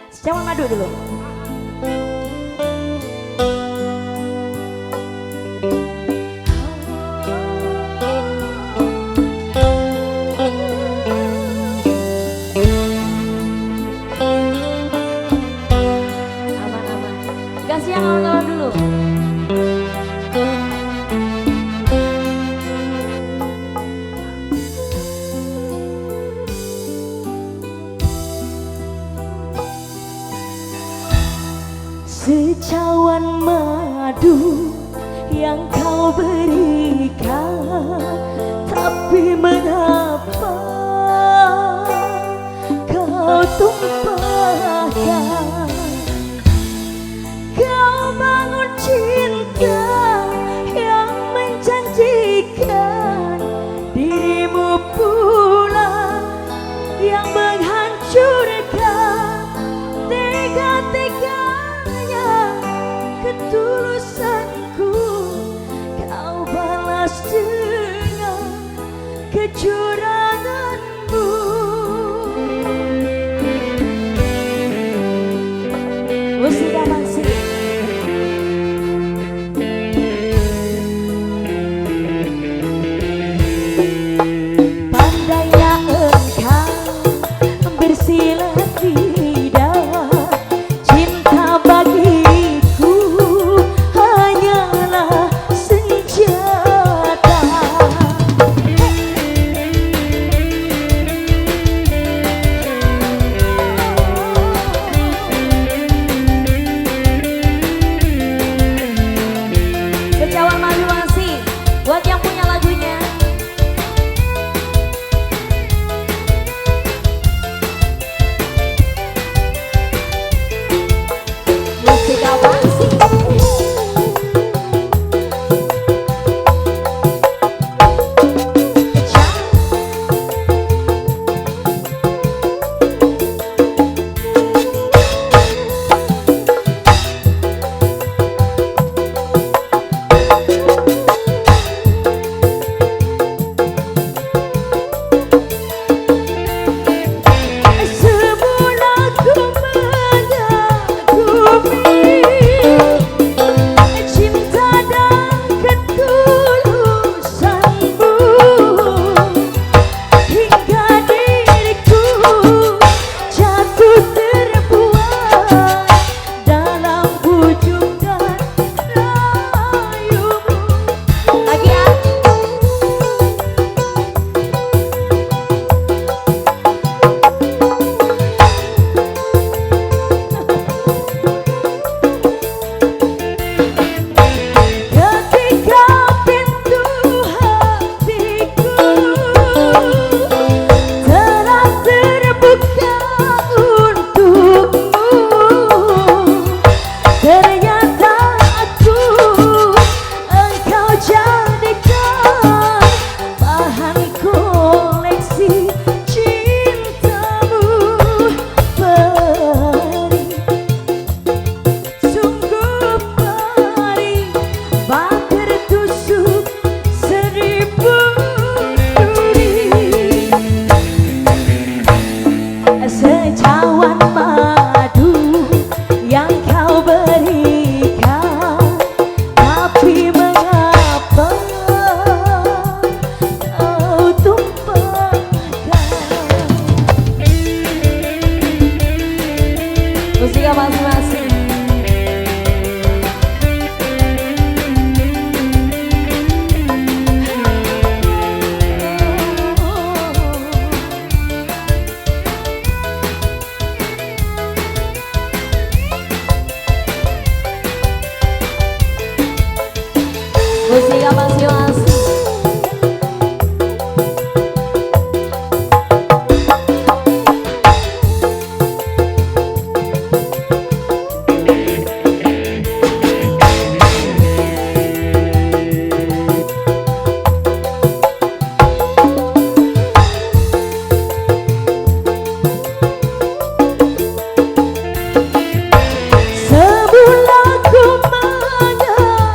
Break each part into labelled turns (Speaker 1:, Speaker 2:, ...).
Speaker 1: Cawan Madu dulu. Aman-aman. Kasih yang kawan-kawan dulu. Secawan madu yang kau berikan, tapi mengapa kau tumpahkan? Kau bangun cinta yang menjanjikan, dirimu pula yang menghancurkan. Tega-teganya ketulusanku kau balas dengan kecuranganmu. Musik apa sih? Pandailah engkau bersilat lidah, cinta bagiku hanyalah senjata. Kecawan Madu masih buat yang punya lagunya. Musik apa sih? Semula ku mengagumi cinta dan ketulusanmu, hingga diriku jatuh terbuai dalam bujuk dan rayumu. Lagi ya. Ketika pintu hatiku telah terbuka untukmu, ternyata engkau jadikan bahan koleksi cintamu. Sungguh perih, bak tertusuk seribu duri. Secawan madu yang kau berikan, tapi mengapa kau tumpahkan? Musik masing-masing. Musik masing-masing. Semula ku mengagumi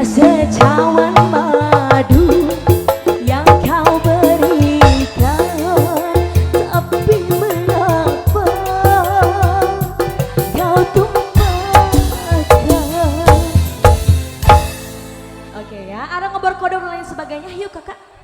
Speaker 1: secawan madu yang kau berikan, tapi mengapa kau tumpahkan? Oke ya, ada ngobrol kode dan lain sebagainya. Yuk kakak.